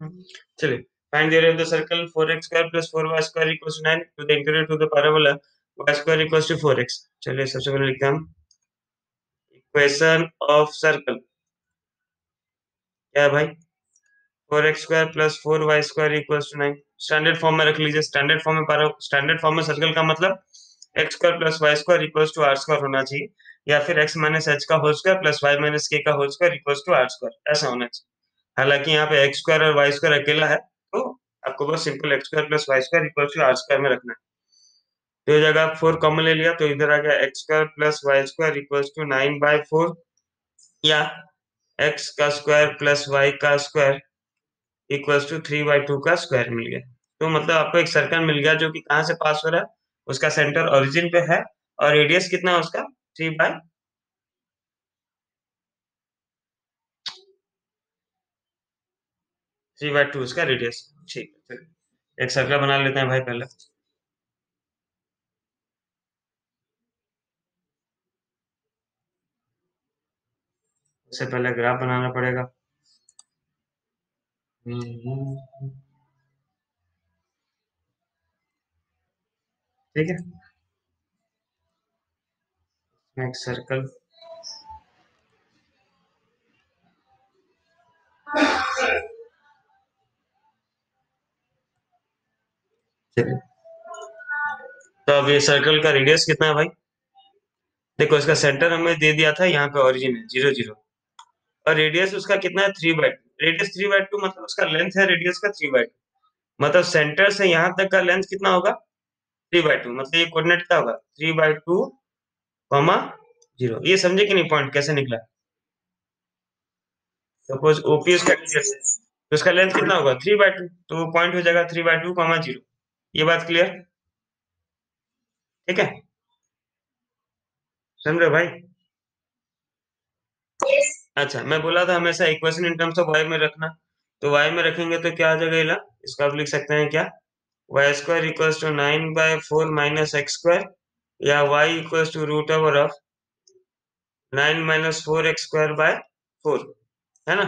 चलिए, find the area of the circle 4x² + 4y² = 9 to the interior to the parabola y² = 4x। चलिए सबसे पहले लिखते हैं हम इक्वेशन ऑफ सर्कल। क्या है भाई? 4x² + 4y² = 9। स्टैंडर्ड फॉर्म में रख लीजिए। स्टैंडर्ड फॉर्म में सर्कल का मतलब x² + y² = r² होना चाहिए, या फिर x - h का whole square plus y - k का होल स्क्वायर = r², ऐसा होना चाहिए। हालांकि यहाँ पे x² और y² अकेला है, तो आपको बस सिंपल x² + y² = r² में रखना है। तो ये जगह 4 कॉमन ले लिया, तो इधर आ गया x² + y² = 9/4, या x का स्क्वायर प्लस y का स्क्वायर = 3/2 का स्क्वायर मिल गया। तो मतलब आपको एक सर्कल मिल गया जो कि कहाँ से पास हो रहा है, उसका सेंटर ओरिजिन पे है, और रेडियस कितना है उसका 3/2 उसका रेडियस। ठीक है, चलिए एक सर्कल बना लेते हैं भाई पहले। उससे पहले ग्राफ बनाना पड़ेगा। ठीक है, एक सर्कल। चलिए, तो अब ये सर्कल का रेडियस कितना है भाई? देखो, इसका सेंटर हमें दे दिया था, यहाँ पे ओरिजिन है 0 0, और रेडियस उसका कितना है 3/2। रेडियस 3/2 मतलब उसका लेंथ है रेडियस का 3/2। मतलब सेंटर से यहाँ तक का लेंथ कितना होगा 3/2। मतलब ये कोऑर्डिनेट क्या होगा 3/2, 0। ये समझे कि नहीं पॉइंट कैसे निकला? सपोज ओपी उसका रेडियस है, तो उसका लेंथ कितना होगा 3/2, तो पॉइंट हो जाएगा 3/2, 0। ये बात क्लियर? ठीक है, समझे भाई? अच्छा, मैं बोला था हमेशा equation in terms of y में रखना, तो y में रखेंगे तो क्या आ जाएगा इला? इसको आप लिख सकते हैं क्या, y² = 9/4 - x², या y = √of 9 - 4x²/4, है ना?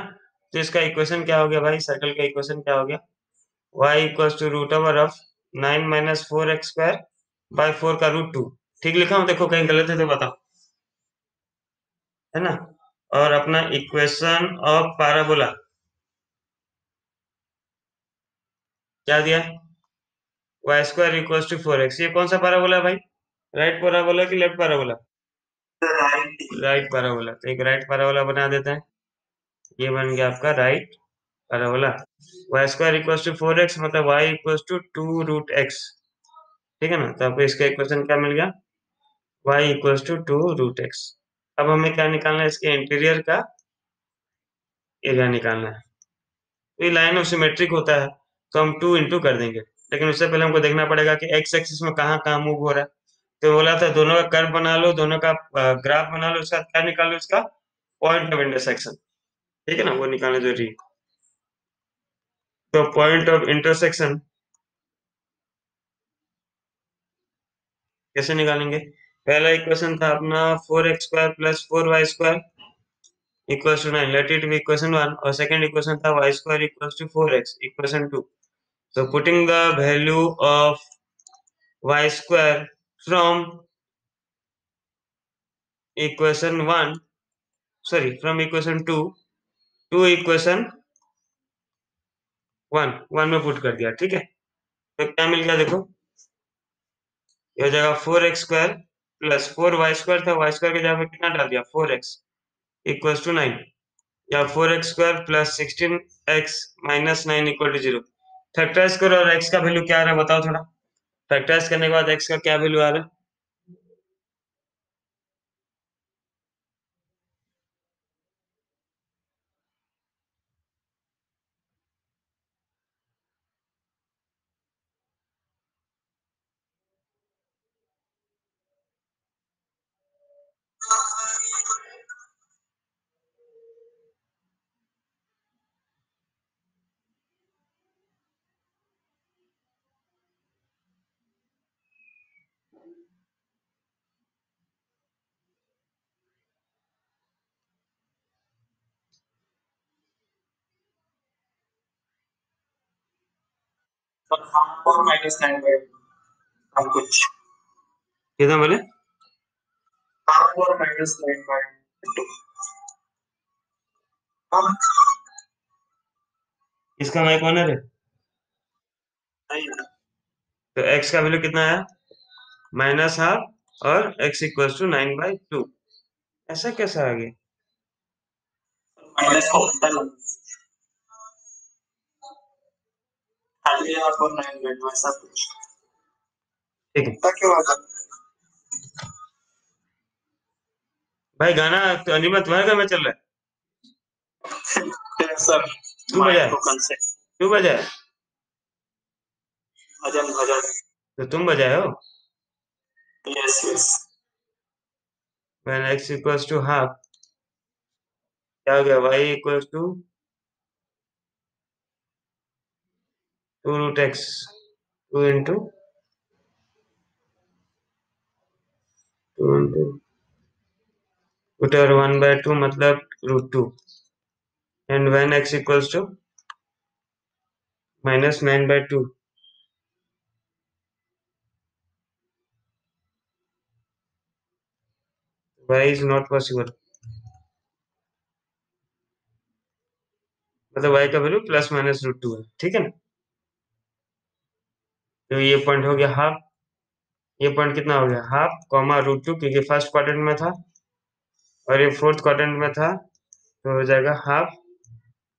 तो इसका इक्वेशन क्या हो गया भाई? सर्कल का इक्वेशन क्या हो गया? y = √of 9 - 4x²/4 का √2। ठीक लिखा हूँ? देखो कहीं गलत है तो बताओ, है ना? और अपना इक्वेशन ऑफ पैराबोला क्या दिया? y² = 4x। ये कौन सा पैराबोला है भाई? राइट पैराबोला कि लेफ्ट पैराबोला? Right parabola. तो एक राइट पैराबोला बना देते हैं। ये बन गया आपका राइट पैराबोला। y² = 4x मतलब y = 2√x। ठीक है ना? तो आपको इसका इक्वेशन क्या मिल गया? y = 2√x। अब हमें क्या निकालना है? इसके इंटीरियर का एरिया निकालना है। तो ये लाइन ऑफ सिमेट्रिक होता है, तो हम 2 इंटू कर देंगे, लेकिन उससे पहले हमको देखना पड़ेगा कि एक्स एक्सिस में कहाँ कहाँ मूव हो रहा है। तो बोला था दोनों का कर्व बना लो, दोनों का ग्राफ बना लो, उसका क्या निकालो? इसका पॉइंट ऑफ इंटरसेक्शन। ठीक है ना? वो निकालना जरूरी है। तो पॉइंट ऑफ इंटरसेक्शन कैसे निकालेंगे? पहला इक्वेशन था अपना 4x² + 4y² = 9, let it be equation 1, और सेकंड इक्वेशन था y² = 4x equation 2। So putting the value of y² from equation 1, sorry, from equation 2 to equation 1 में पुट कर दिया। ठीक है, तो क्या मिल गया देखो, ये हो जाएगा 4x² + 4y² था, y² के जगह पे कितना डाल दिया 4x = 9, या 4x² + 16x - 9 = 0। फैक्टराइज करो, और x का वैल्यू क्या आ रहा है बताओ थोड़ा। फैक्टराइज करने के बाद x का क्या वैल्यू आ रहा है? और माइनस 9/2 हम कुछ कितना बोले? हाफ और माइनस 9/2 हम इसका माइक ऑनर है। नहीं तो x का वैल्यू कितना है? माइनस हाफ और x इक्वल टू 9/2। ऐसा कैसा आ गया? माइनस का उल्टा लो खाली हाफ और 9/2 ऐसा कुछ ठीक है क्या क्यों आता भाई, गाना तो अनिमा तुम्हारे घर में चल रहा है सर तू बजाए? माइक्रो कंसेप्ट तू बजाए? भजन भजन तो तुम बजाए हो? Yes yes when x equal to half, क्या हो गया? y equal to 2√x, 2 into 2 और 1/2 मतलब √2। And when x equal to minus 9/2, y is not possible. मतलब y का वैल्यू प्लस माइनस √2 है, ठीक है ना? तो ये पॉइंट हो गया हाफ। ये पॉइंट कितना हो गया? हाफ कॉमा √2, क्योंकि फर्स्ट क्वाड्रेंट में था और ये फोर्थ क्वाड्रेंट में था, तो हो जाएगा हाफ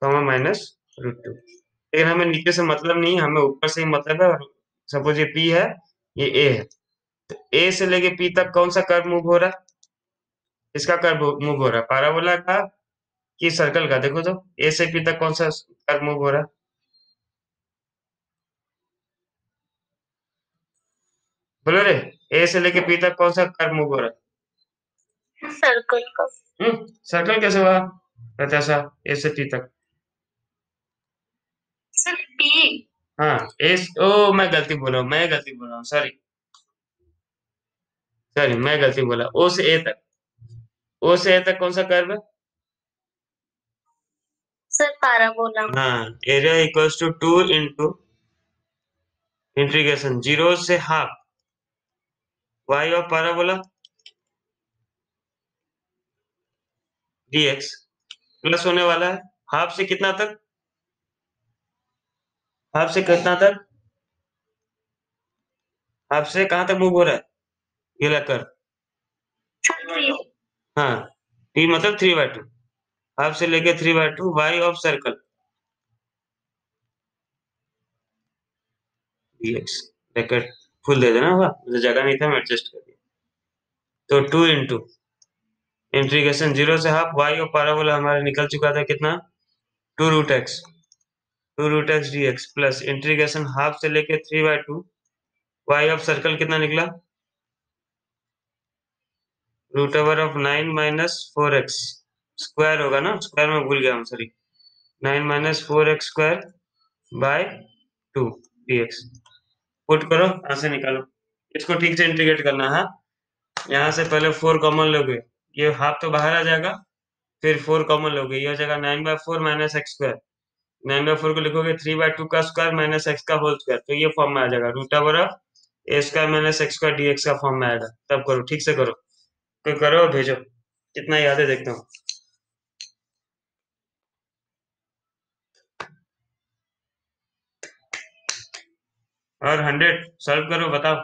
कॉमा माइनस √2। लेकिन हमें नीचे से मतलब नहीं है, हमें ऊपर से ही मतलब है। और सपोज ये p है, ये a है, तो a से लेके p तक कौन सा कर्व मूव हो रहा है? इसका कर्व मूव हो रहा है, पैराबोला का कि सर्कल का? देखो तो a से p तक कौन सा कर्व मूव हो रहा है? बोलो रे, a से लेके p तक कौन सा कर्व मूव हो रहा है? सर्कल का। सर्कल कैसे हुआ? कहते ऐसा, a से p तक। सिर्फ p? हाँ, मैं गलती बोल रहा हूँ, सॉरी सॉरी, मैं गलती बोला। o से a तक, o से a तक कौन सा कर्व है? Sir parabola. हाँ, area equals to 2 into integration 0 से half y of parabola dx plus होने वाला है हाफ से कितना तक? हाफ से कितना तक? हाफ से कहाँ तक मूव हो रहा है ये लेकर? हाँ, t मतलब 3/2, हाफ से लेके 3/2 y of circle dx। Bracket full दे देना, हुआ मुझे जगह नहीं था, मैं एडजस्ट कर दिया। तो 2 इंटू इंटीग्रेशन 0 से हाफ y ऑफ पैराबोला हमारा निकल चुका था कितना? 2√x, 2√x dx plus integration half से लेके 3/2 y ऑफ सर्कल कितना निकला? √9 - 4x स्क्वायर होगा ना, स्क्वायर में भूल गया हूँ, sorry. 9 - 4x² bye 2 dx। Put करो, यहाँ से निकालो। इसको ठीक से इंटीग्रेट करना है। यहाँ से पहले 4 कॉमन लोगे, ये हाफ तो बाहर आ जाएगा, फिर 4 कॉमन लोगे, ये हो जाएगा 9/4 - x²। 9/4 को लिखोगे 3/2 का स्क्वायर माइनस x का होल स्क्वायर, तो ये फॉर्म में आ जाएगा √a² - x² dx का फॉर्म में आएगा। तब करो, ठीक से करो, कोई करो भेजो, कितना याद है देखता हूँ। और 100 सॉल्व करो, बताओ।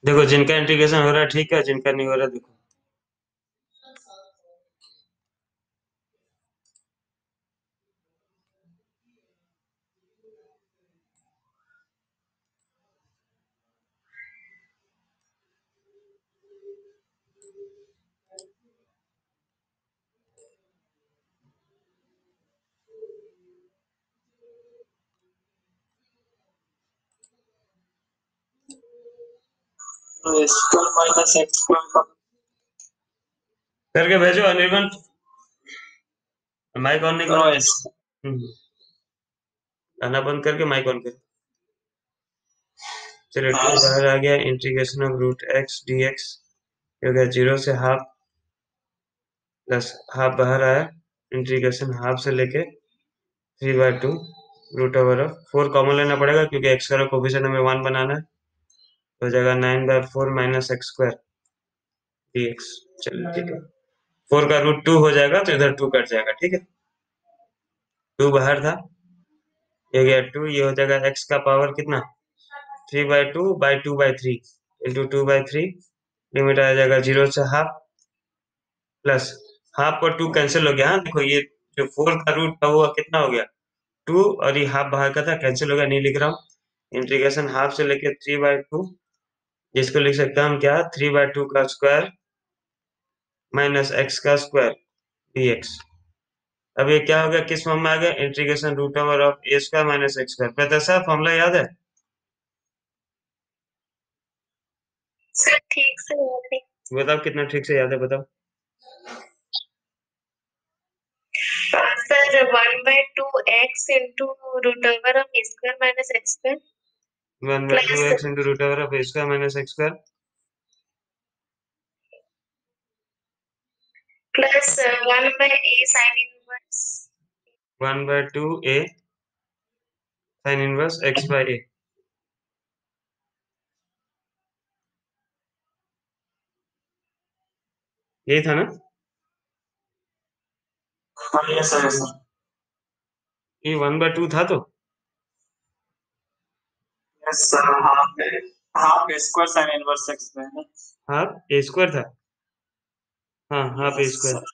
देखो जिनका इंटीग्रेशन हो रहा है ठीक है, जिनका नहीं हो रहा देखो। तो स्क्वायर माइनस एक्स स्क्वायर का करके भेजो अनिर्बन, माइक ऑन नहीं करो करो। एस गाना बंद करके माइक ऑन करो। चलिए टू हाँ बाहर आ गया, integration of root X D X हो गया 0 से हाफ, प्लस हाफ बाहर आया, इंटीग्रेशन हाफ से लेके 3/2 रूट ओवर ऑफ 4 कॉमन लेना पड़ेगा क्योंकि एक्स का कोफिशिएंट हमें 1 बनाना है, तो हो जाएगा 9/4 minus x square D x. चलिए ठीक है, 4 का रूट 2 हो जाएगा तो इधर 2 कट जाएगा, ठीक है। 2 बाहर था, ये गया 2, ये हो जाएगा एक्स का पावर कितना 3/2/2/3 इंटू 2/3, लिमिट आ जाएगा 0 से हाफ, प्लस हाफ और 2 कैंसिल हो गया। हाँ देखो ये जो 4 का रूट था वो कितना हो गया 2, और ये हाफ बाहर का था कैंसिल हो गया, नहीं लिख रहा हूँ। इंटीग्रेशन हाफ से लेके 3/2, जिसको लिख सकते हैं हम क्या 3/2 का स्क्वायर माइनस एक्स का स्क्वायर dx। अब ये क्या हो गया, किस फॉर्म में आ गया, integration root over of A square minus x square. पता सर फॉर्मूला याद है सर ठीक से याद है। बताओ, कितना ठीक से याद है बताओ। Sir 1/2 x into root over of A square minus x square 1/2 plus x into root over of A square minus x square plus 1/a sine inverse 1/2 a sine inverse x by a. यही था ना, हाँ yes sir yes sir ये 1/2 था तो yes sir half half square sine inverse x में है half a square था। हाँ हाफ ए यस स्क्वायर। सर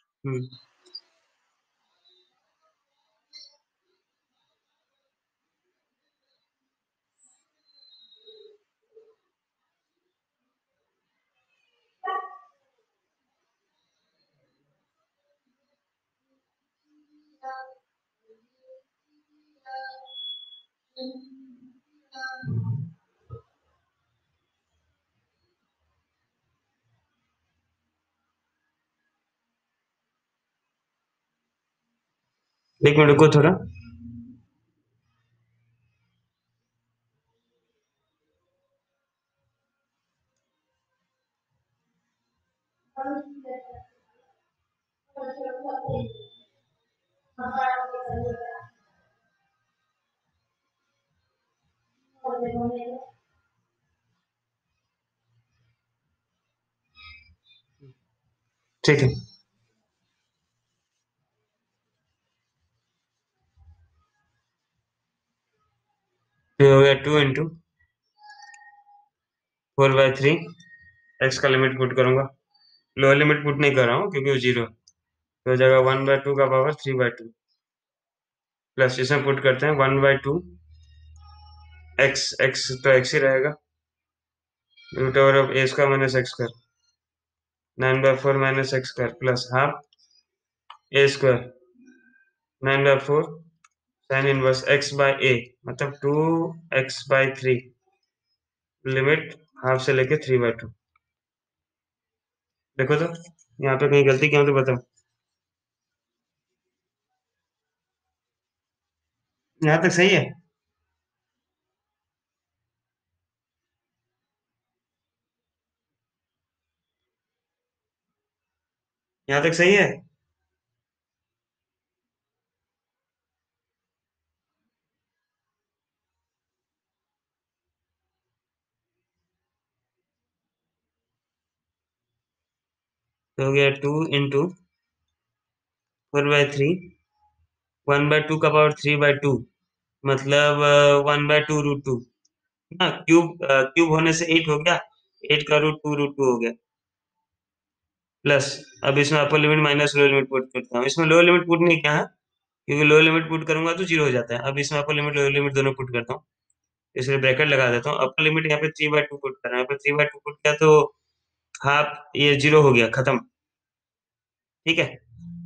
एक मिनट रुको थोड़ा। ठीक है, तो हो गया 2 इंटू 4/3, एक्स का लिमिट पुट करूंगा, लोअर लिमिट पुट नहीं कर रहा हूँ क्योंकि वो 0, तो हो जाएगा 1/2 का पावर 3/2, प्लस इसमें पुट करते हैं 1/2 एक्स, एक्स तो एक्स ही रहेगा, root over of A square minus x square 9/4 minus x square plus half a square 9/4 sine inverse x by a, मतलब 2x/3, लिमिट हाफ से लेके 3/2। देखो तो यहाँ पे कहीं गलती क्या हो तो बताओ। यहाँ तक सही है, यहाँ तक सही है। तो हो गया 2 × 4/3, 1/2 का पावर 3/2, मतलब 1/2√2 ना। क्यूब क्यूब होने से 8 हो गया, 8 का रूट 2 हो गया। प्लस अब इसमें upper limit minus lower limit put करता हूँ। इसमें लोअर लिमिट पुट नहीं किया है क्योंकि लोअर लिमिट पुट करूंगा तो 0 हो जाता है। अब इसमें अपर लिमिट लोअर लिमिट दोनों पुट करता हूँ, इसलिए ब्रैकेट लगा देता हूँ। अपर लिमिट यहाँ पे 3/2 पुट कर रहा है, यहाँ पे 3/2 पुट किया तो हाफ, ये 0 हो गया, खत्म। ठीक है,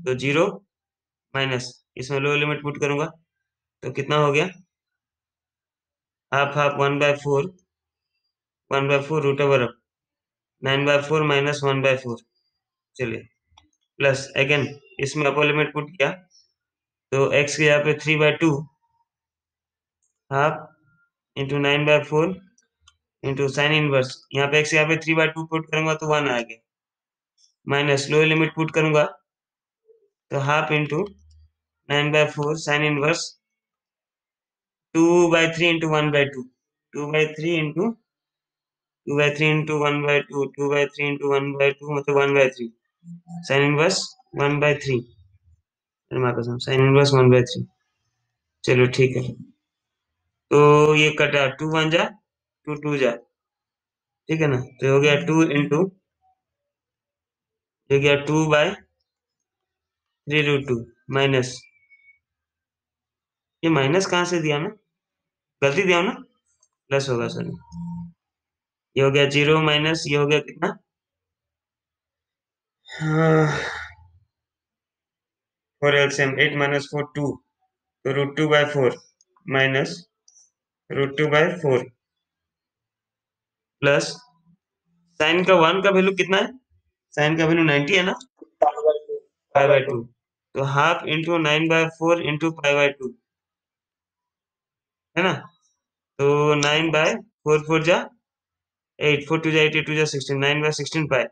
तो 0 माइनस इसमें लोअर लिमिट पुट करूंगा तो कितना हो गया, half half 1/4, 1/4 root over 9/4 minus 1/4। चलिए, प्लस अगेन इसमें अपर लिमिट पुट किया तो x के यहाँ पे 3/2 half into 9/4 into sine inverse, यहाँ पे x यहाँ पे 3/2 पुट करूंगा तो 1 आ गया, माइनस लोअर लिमिट पुट करूंगा तो half into 9/4 sine inverse 2/3 into 1/2, 2/3 into 2/3 into 1/2, 2/3 into 1/2 मतलब 1/3 साइन इनवर्स 1/3, साइन इनवर्स 1/3। चलो ठीक है, तो ये कटा, 2 × 1 = 2, 2 × ठीक है ना। तो हो गया 2 इंटू, हो गया 2/3√2 माइनस, ये माइनस कहाँ से दिया मैं, गलती दिया हूं ना, प्लस होगा सॉरी। ये हो गया 0 माइनस, ये हो गया कितना, 4 LCM 8 - 4 2, तो √2/4 माइनस √2/4 प्लस साइन का 1 का वैल्यू कितना है, साइन का वैल्यू 90 है ना, π/2, तो हाफ इंटू 9/4 इंटू π/2 है ना। तो 9/4, 4 जा 8, 4 2 जा 8, 8 2 जा 16, 9/16 पाई,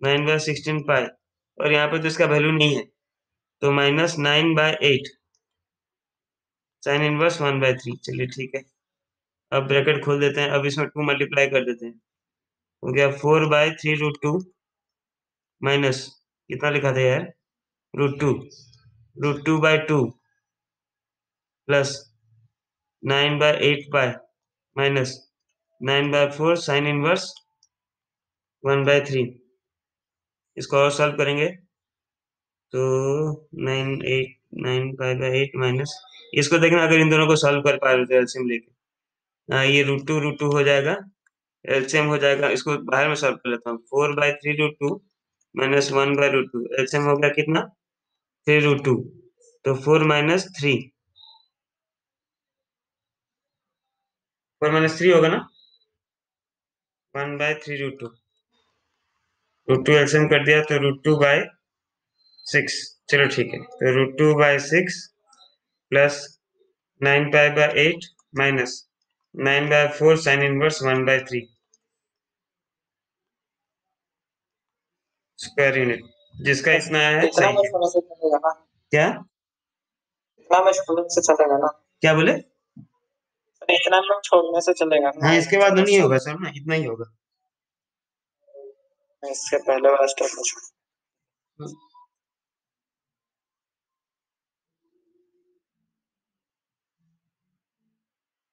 9/16 पाई, और यहाँ पे तो इसका वैल्यू नहीं है तो माइनस 9/8 साइन इनवर्स 1/3। चलिए ठीक है, अब ब्रैकेट खोल देते हैं, अब इसमें 2 मल्टीप्लाई कर देते हैं, हो गया 4/3√2 माइनस, कितना लिखा था यार, √2, √2/2 plus 9/8 pi minus 9/4 sine inverse 1/3। इसको और सॉल्व करेंगे तो 9/8 माइनस, इसको देखना अगर इन दोनों को सॉल्व कर पा रहे हो तो एलसीएम लेके, ये √2 हो जाएगा, एलसीएम हो जाएगा, इसको बाहर में सॉल्व कर लेता हूँ। 4/3√2 माइनस 1/√2, एलसीएम हो गया कितना, 3√2, तो 4 - 3, 4 - 3 होगा ना, 1/3√2, √2 एलसीएम कर दिया तो √2/6। चलो ठीक है, तो √2/6 plus 9π/8 minus 9/4 sine inverse 1/3 square unit, जिसका इतना है इतना सही में है। छोड़ने से चलेगा ना, क्या इतना में छोड़ने से चलेगा ना, क्या बोले, इतना में छोड़ने से चलेगा ना, हाँ इसके बाद नहीं होगा सर ना, इतना ही होगा। इससे पहले वाला स्टेप में छोड़।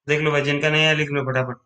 देख लो भाई, जिनका नहीं है लिख लो फटाफट।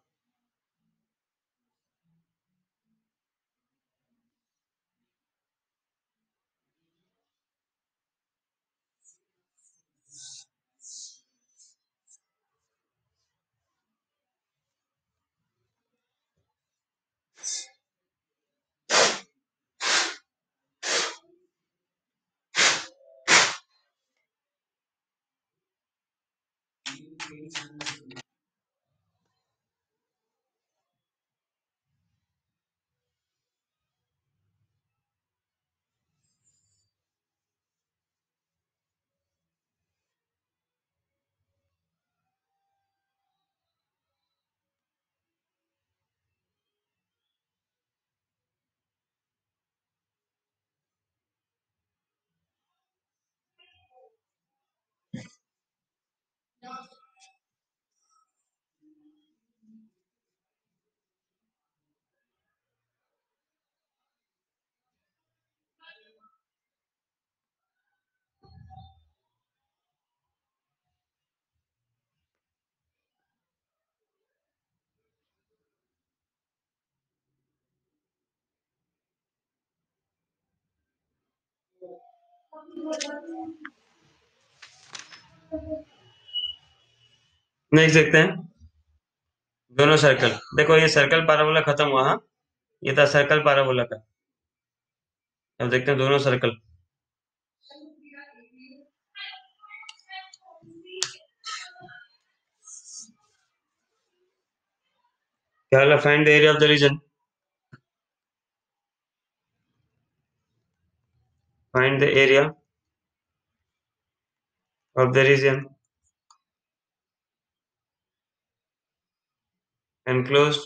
देख सकते हैं दोनों सर्कल। देखो ये सर्कल पैराबोला खत्म हुआ। हाँ, ये था सर्कल पैराबोला का। अब देखते हैं दोनों सर्कल। क्या वाला? Find the area of the region. Find the area of the region enclosed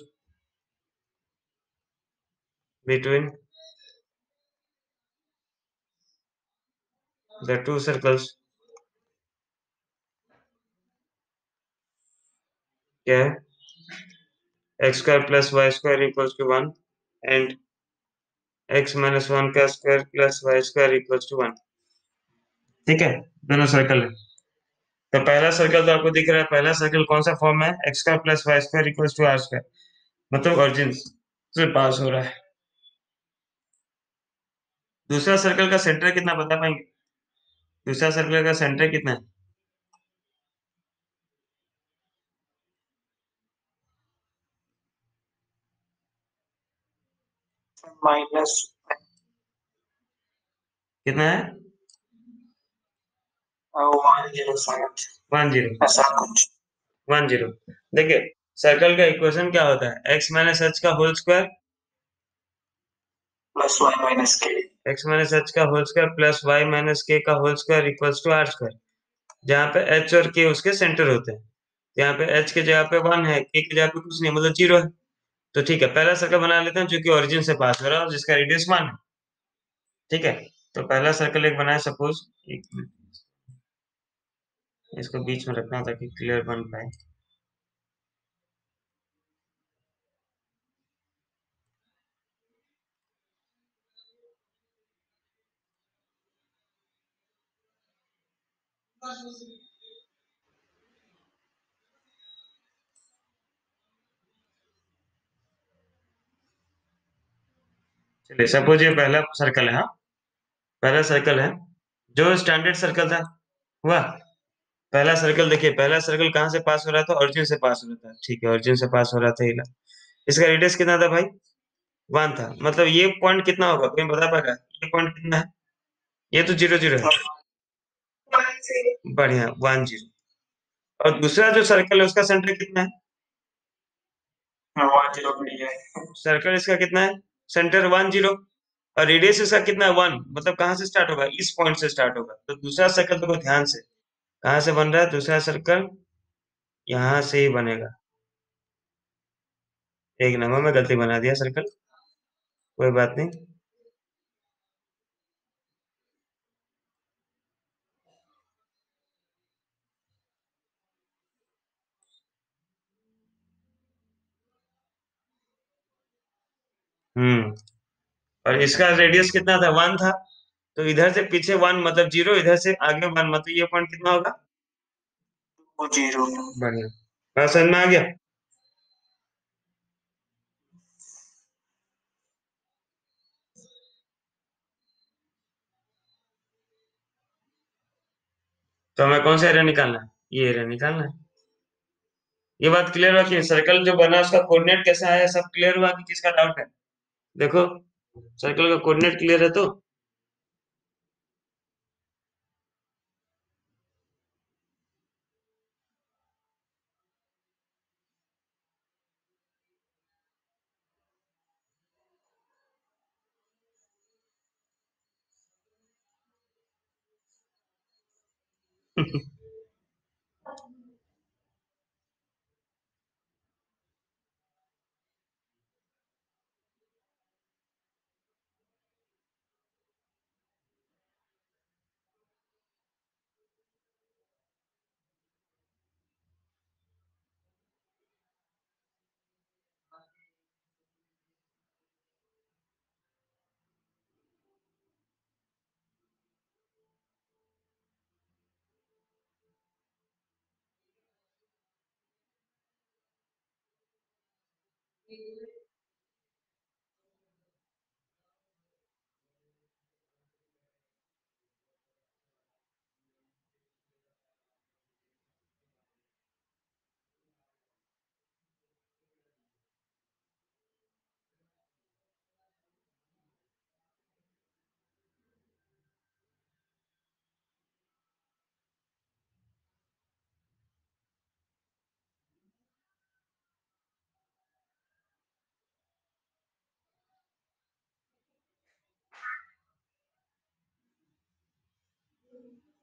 between the two circles। क्या है? X square plus Y square equals to 1 and X minus 1 का square plus Y square equals to 1। ठीक है, दोनों circle है। तो पहला circle तो आपको दिख रहा है। पहला सर्कल कौन सा फॉर्म है? X square plus Y square equals to R square, मतलब ऑरिजिन से पास हो रहा है। दूसरा सर्कल का सेंटर कितना बता पाएंगे? दूसरा सर्कल का सेंटर कितना है? माइनस कितना है? 107 10 ऐसा कुछ। 10। देखिए सर्कल का इक्वेशन क्या होता है? एक्स माइनस एच का whole square plus Y minus K. X minus H का whole square plus Y minus K का whole square equals to R square, जहाँ पे एच और के उसके सेंटर होते हैं। यहाँ पे एच के जगह पे 1 है, के की जगह पे कुछ नहीं, मतलब 0 है। तो ठीक है, पहला सर्कल बना लेते हैं जो कि ओरिजिन से पास हो रहा है और जिसका रेडियस 1 है। ठीक है, तो पहला सर्कल एक बनाए सपोज। इसको बीच में रखना ताकि क्लियर बन पाए। चलिए सपोज ये पहला सर्कल है। हाँ, पहला सर्कल है जो स्टैंडर्ड सर्कल था। हुआ पहला सर्कल। देखिए पहला सर्कल कहाँ से पास हो रहा था? ओरिजिन से पास हो रहा था। ठीक है, ओरिजिन से पास हो रहा था। इसका रेडियस कितना था भाई? 1 था। मतलब ये पॉइंट कितना होगा, कोई बता पाएगा? ये पॉइंट कितना है? ये तो 0 0 है। बढ़िया, 1 0। और दूसरा जो सर्कल है उसका सेंटर कितना है? 1 0 भी है। सर्कल इसका कितना है? सेंटर 1 0। और रेडियस इसका कितना है? 1। मतलब कहाँ से स्टार्ट होगा? इस पॉइंट से स्टार्ट होगा। तो दूसरा सर्कल देखो ध्यान से, कहाँ से बन रहा है दूसरा सर्कल? यहाँ से ही बनेगा। एक नंबर में गलती बना दिया सर्कल, कोई बात नहीं। हम्म। और इसका रेडियस कितना था? 1 था। तो इधर से पीछे 1 मतलब 0, इधर से आगे 1 मतलब ये पॉइंट कितना होगा? 0। बढ़िया, बात समझ में आ गया? तो हमें कौन सा एरिया निकालना है? ये एरिया निकालना है। ये बात क्लियर हुआ कि सर्कल जो बना उसका कोऑर्डिनेट कैसा है? सब क्लियर हुआ कि किसका डाउट है? देखो सर्कल का कोऑर्डिनेट क्लियर है तो।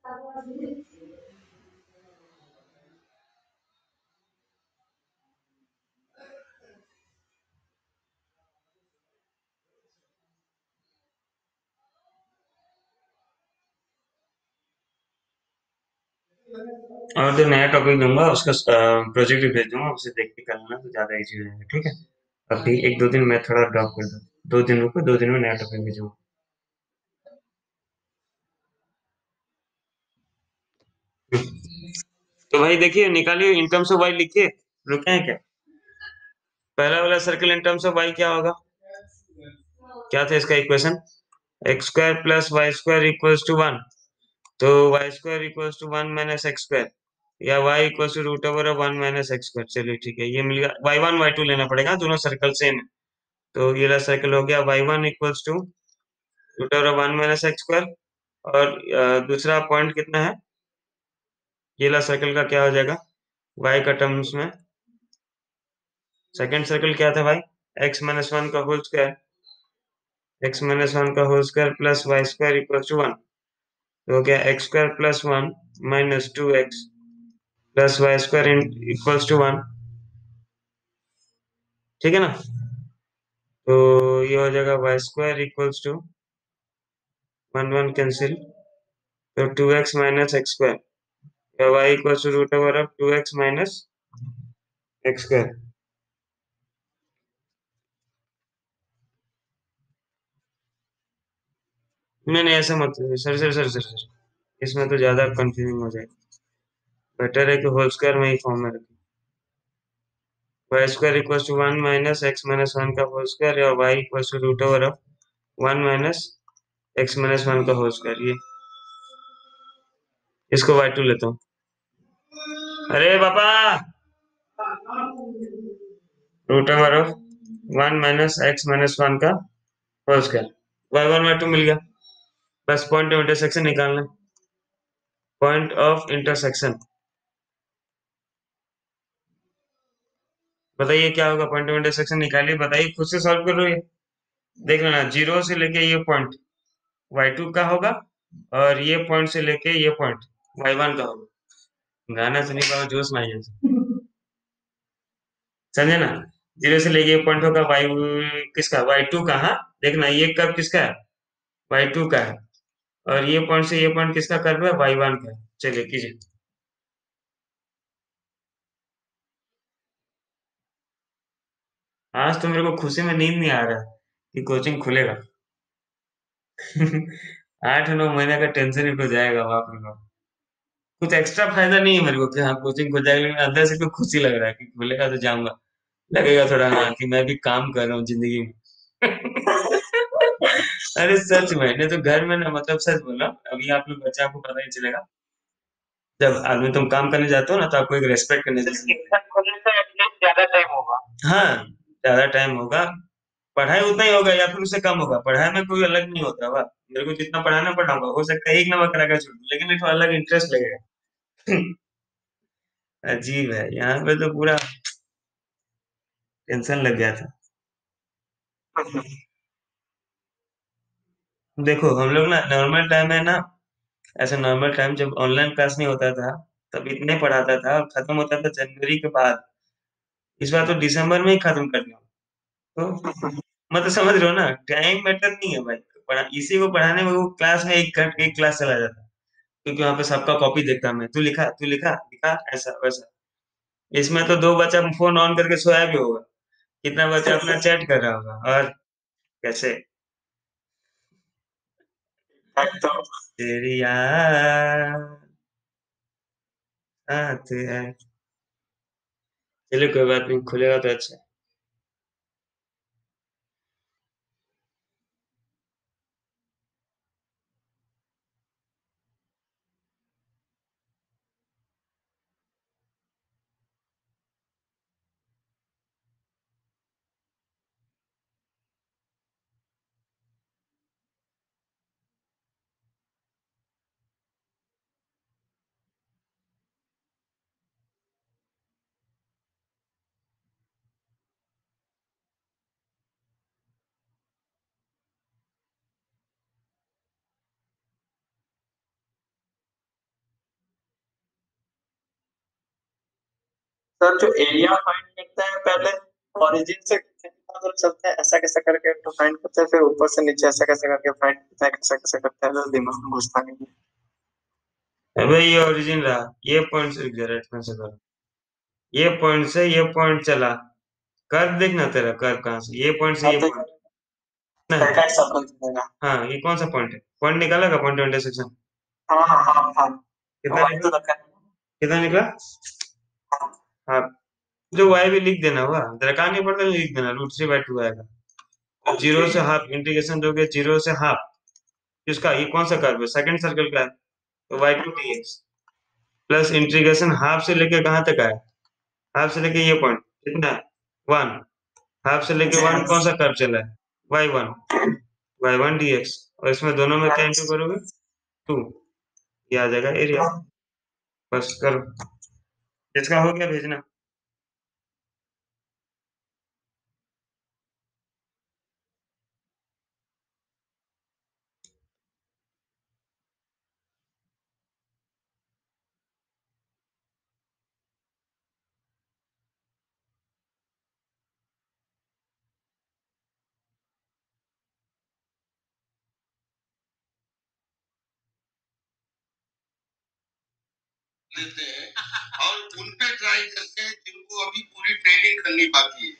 और जो नया टॉपिक दूंगा उसका प्रोजेक्ट भी भेज दूंगा, उसे देख के करना तो ज्यादा इजी हो जाएगा, ठीक है। अभी एक दो दिन मैं थोड़ा ड्रॉप कर दूँ, 2 दिन रुको, 2 दिन में नया टॉपिक भेजूंगा। तो भाई देखिए, निकालिए इन टर्म्स ऑफ वाई, लिखिए। रुके हैं क्या? पहला वाला circle in terms of y क्या होगा? क्या था इसका equation? X square plus Y square equals to 1। तो y square equals to 1 - x square, या Y equals to root over of 1 - x square. चलिए ठीक है, ये मिल गया। y1 y2 लेना पड़ेगा, दोनों सर्कल सेम है। तो ये वाला सर्कल हो गया y1 equals to root over of 1 - x square. और दूसरा पॉइंट कितना है? ये वाला सर्कल का क्या हो जाएगा y का टर्म्स में? सेकंड सर्कल क्या था भाई? x - 1 का होल स्क्वायर, x - 1 का whole square plus Y square equals to 1। तो हो गया x² plus 1 - 2x plus Y square equals to 1, ठीक है ना। तो ये हो जाएगा Y square equals to 1 cancel, तो 2x - x स्क्वायर, या Y equals to root over of 2x - x square. नहीं नहीं, ऐसा मत, सर, इसमें तो ज्यादा कंफ्यूजिंग हो जाएगा। बेटर है कि होल स्क्वायर में ही फॉर्म में रखें। Y square equals to 1 - x - 1 का होल स्क्वायर, या Y equals to root over of 1 - x - 1 का होल स्क्वायर। ये इसको y2 लेता हूँ। अरे पापा, रूट ओवर ऑफ 1 - x - 1 का होल स्क्वायर, y1 y2 मिल गया। बस पॉइंट ऑफ इंटरसेक्शन निकालना है। पॉइंट ऑफ इंटरसेक्शन बताइए क्या होगा? पॉइंट ऑफ इंटरसेक्शन निकालिए, बताइए, खुद से सॉल्व कर लो ये। देख लेना, जीरो से लेके ये पॉइंट y2 का होगा, और ये पॉइंट से लेके ये पॉइंट y1 का होगा। गाना सुनी पाओ, जोश में आइए, समझे ना। जीरो से लेके ये पॉइंट होगा y किसका? y2 का। हाँ, देखना ये कर्व किसका है? y2 का है। और ये पॉइंट से ये पॉइंट किसका कर्व है? y1 का है। चलिए कीजिए। आज तो मेरे को खुशी में नींद नहीं आ रहा है कि कोचिंग खुलेगा। 8 9 महीने का टेंशन ही तो जाएगा, बाप रे बाप। कुछ एक्स्ट्रा फायदा नहीं है मेरे को कि हाँ कोचिंग खुल जाएगा, लेकिन अंदर से तो खुशी लग रहा है कि खुलेगा तो जाऊंगा। लगेगा थोड़ा हाँ कि मैं भी काम कर रहा हूँ जिंदगी में। अरे सच में, नहीं तो घर में ना, मतलब सच बोला, अभी आप लोग बच्चे, आपको पता ही चलेगा। जब आदमी तुम काम करने जाते हो ना, तो आपको एक रेस्पेक्ट करने जैसे ज्यादा टाइम होगा। हाँ, ज्यादा टाइम होगा। पढ़ाई उतना ही होगा या फिर उससे कम होगा। पढ़ाई में कोई अलग नहीं होता हुआ। मेरे को जितना पढ़ाना पढ़ाऊंगा, हो सकता है 1 नंबर करा कर छोड़ दूं, लेकिन एक तो अलग इंटरेस्ट लगेगा। अजीब है, यहाँ पे तो पूरा टेंशन लग गया था। देखो हम लोग ना नॉर्मल टाइम है ना, ऐसे नॉर्मल टाइम जब ऑनलाइन क्लास नहीं होता था, तब इतने पढ़ाता था, और खत्म होता था जनवरी के बाद। इस बार तो दिसंबर में ही खत्म कर दिया। तो मतलब समझ रहे हो ना, टाइम मैटर नहीं है भाई। इसी को पढ़ाने में, वो क्लास में एक क्लास चला जाता, क्योंकि वहां पे सबका कॉपी देखता मैं, तू लिखा लिखा, ऐसा वैसा। इसमें तो दो बच्चा फोन ऑन करके सोया भी होगा, कितना बच्चा अपना चैट कर रहा होगा, और कैसे तो तेरी याद आती है। चलिए कोई बात नहीं, खुलेगा तो अच्छा है। सर जो एरिया फाइंड करते हैं पहले ओरिजिन से मतलब चलते हैं ऐसा कैसे करके तो फाइंड करते हैं फिर ऊपर से नीचे ऐसा कैसे करके फाइंड करते हैं कैसे कैसे करते हैं तो दिमाग में घुसता नहीं है। अबे ये ओरिजिन रहा, ये पॉइंट से राइट में से कर, ये पॉइंट से ये पॉइंट चला, कर्व देखना तेरा कर्व कहाँ से, ये पॉइंट से हाँ ये तो पॉइंट ना। सेकंड सर्कल चलेगा। हाँ ये कौन सा पॉइंट है, पॉइंट निकाला का पॉइंट इंटरसेक्शन, हाँ हाँ हाँ हाँ कितना वही तो निकला, रखा है। कितना निकला। हाँ, हाँ, जो वाई भी लिख देना हुआ, तेरा कहाँ नहीं पड़ता, लिख देना √3/2 आएगा। अब जीरो ओके से हाफ इंटीग्रेशन दोगे, जीरो से हाफ किसका, ये कौन सा कर्व है, सेकंड सर्कल का है, तो y2 dx plus integration half से लेके कहाँ तक आया, हाफ से लेके ये पॉइंट कितना, 1, हाफ से लेके 1 कौन सा कर्व चला है, y1 और इसमें दोनों में क्या इंटू करोगे, 2, ये आ जाएगा एरिया। बस करो, इसका हो गया भेजना। लेते हैं और उन पे ट्राई करते हैं जिनको अभी पूरी ट्रेनिंग करनी बाकी है।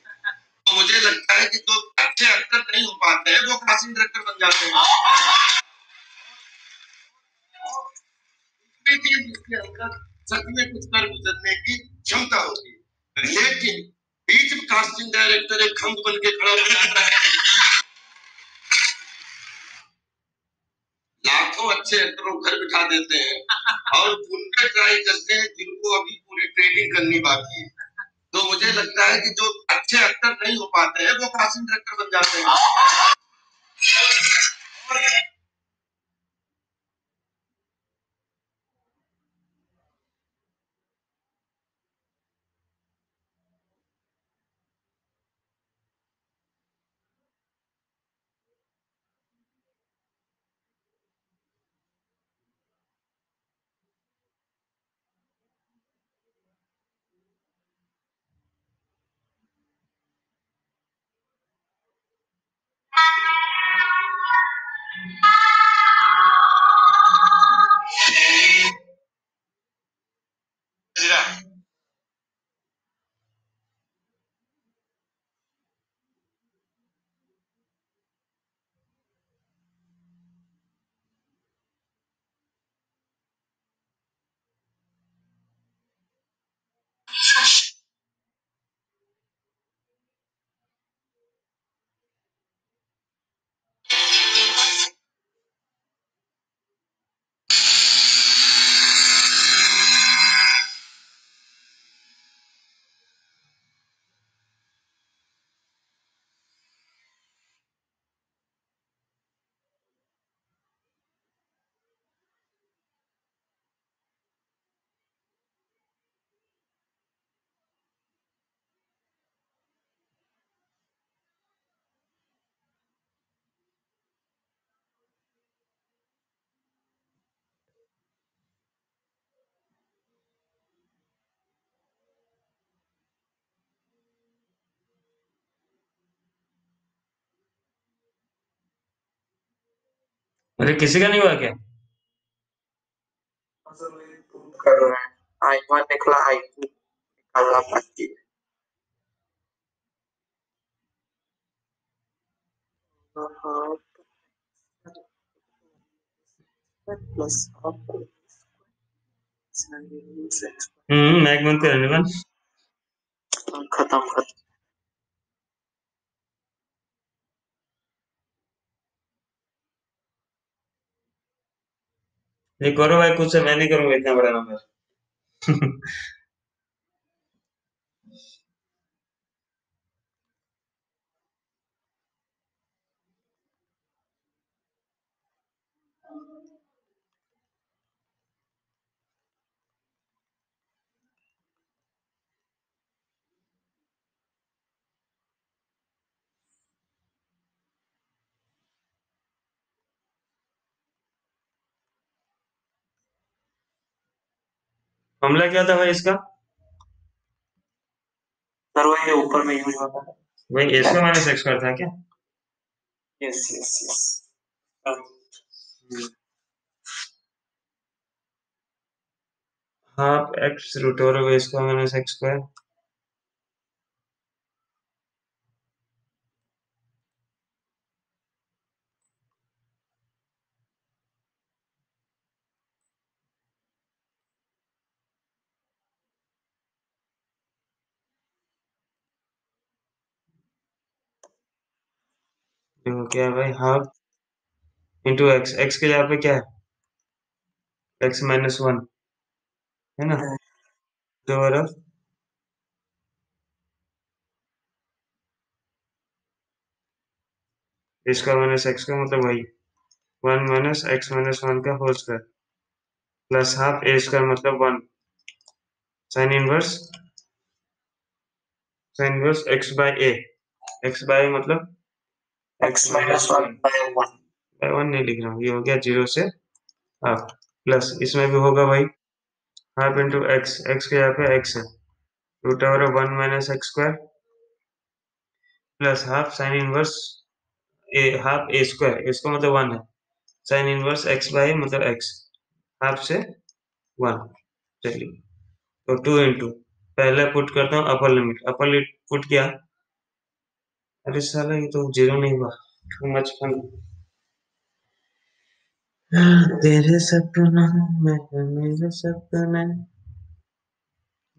तो मुझे लगता है कि जो अच्छे एक्टर नहीं हो पाते हैं वो कास्टिंग डायरेक्टर बन जाते हैं। दूसरी चीज उसके अंदर सच में कुछ कर गुजरने की क्षमता होती है, लेकिन बीच में कास्टिंग डायरेक्टर एक खंभ बन के खड़ा हो जाता है। लाखों अच्छे एक्टरों को घर बिठा देते हैं और उन पे ट्राई करते हैं जिनको अभी पूरी ट्रेनिंग करनी बाकी है। तो मुझे लगता है कि जो अच्छे एक्टर नहीं हो पाते हैं वो कास्टिंग डायरेक्टर बन जाते हैं। अरे किसी का नहीं हुआ क्या, कर रहे हैं I1 निकला I2 निकालना बाकी है। हाँ प्लस आपको मैक बनते रहने वाला। खत्म खत्म। ये करो भाई, खुद से मैं नहीं करूंगा इतना बड़ा नंबर। मामला क्या था भाई इसका, ये ऊपर में यूज होता है। वही a square minus x square था क्या? Yes yes yes. Half x root over a square minus x square. देखो क्या है भाई, हाफ इंटू एक्स, एक्स के यहाँ पे क्या है, एक्स माइनस वन है ना, ओवर ऑफ इसका माइनस एक्स का मतलब वही one minus x minus one का whole square plus half a square मतलब one sine inverse x by a, x by मतलब x minus one by one नहीं लिख रहा हूँ, ये हो गया जीरो से हाफ प्लस इसमें भी होगा भाई हाफ इंटू एक्स, एक्स के यहाँ पे एक्स है root over one minus x square plus half sine inverse a, half a square, इसका मतलब वन है, साइन इनवर्स एक्स बाय मतलब एक्स हाफ से वन। चलिए तो टू इंटू पहले पुट करता हूँ अपर लिमिट पुट किया, अरे साला ये तो जीरो नहीं हुआ, टू मच फन। तेरे सपनों में है मेरे सपने,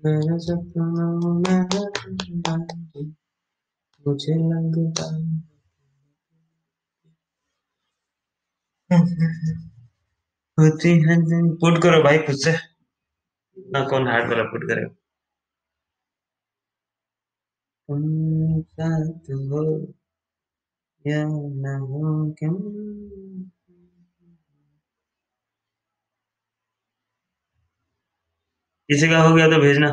मेरे सपनों में है तुम्हारी, मुझे लगता होती है पुट करो भाई खुद से ना, कौन हार्ड वाला पुट करेगा। तुम साथ हो या ना हो क्यों, किसी का हो गया तो भेजना,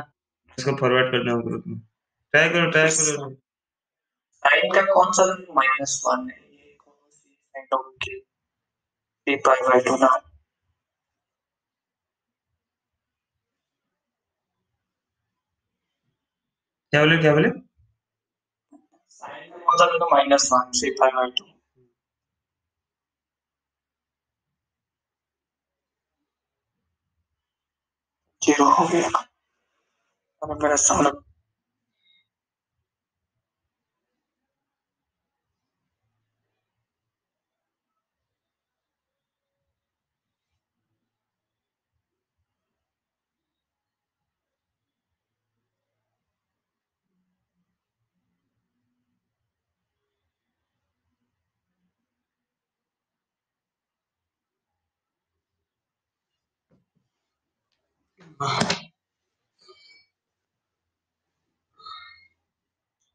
इसको फॉरवर्ड करना हो ग्रुप में, ट्राई करो साइन का कौन सा माइनस वन है, ये कौन सी sine okay D pi by two ना। क्या बोले साइन का कौन सा तो minus one C pi by two zero हो गया। और मेरा सामने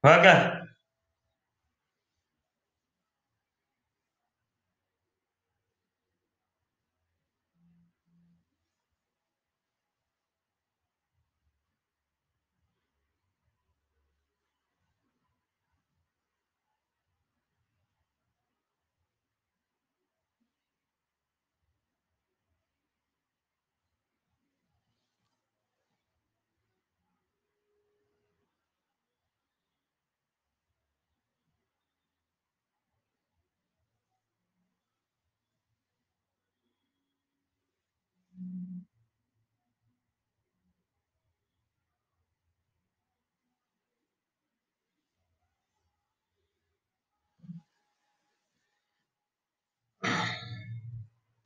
हुआ क्या?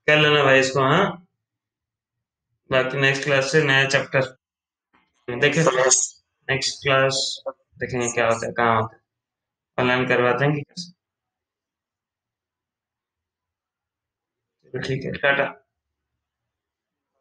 कर लेना भाई इसको, हाँ बाकी नेक्स्ट क्लास से नया चैप्टर देखे, नेक्स्ट क्लास देखेंगे क्या होता है कहाँ होता है, ऑनलाइन करवाते हैं कि कैसे? ठीक है टाटा।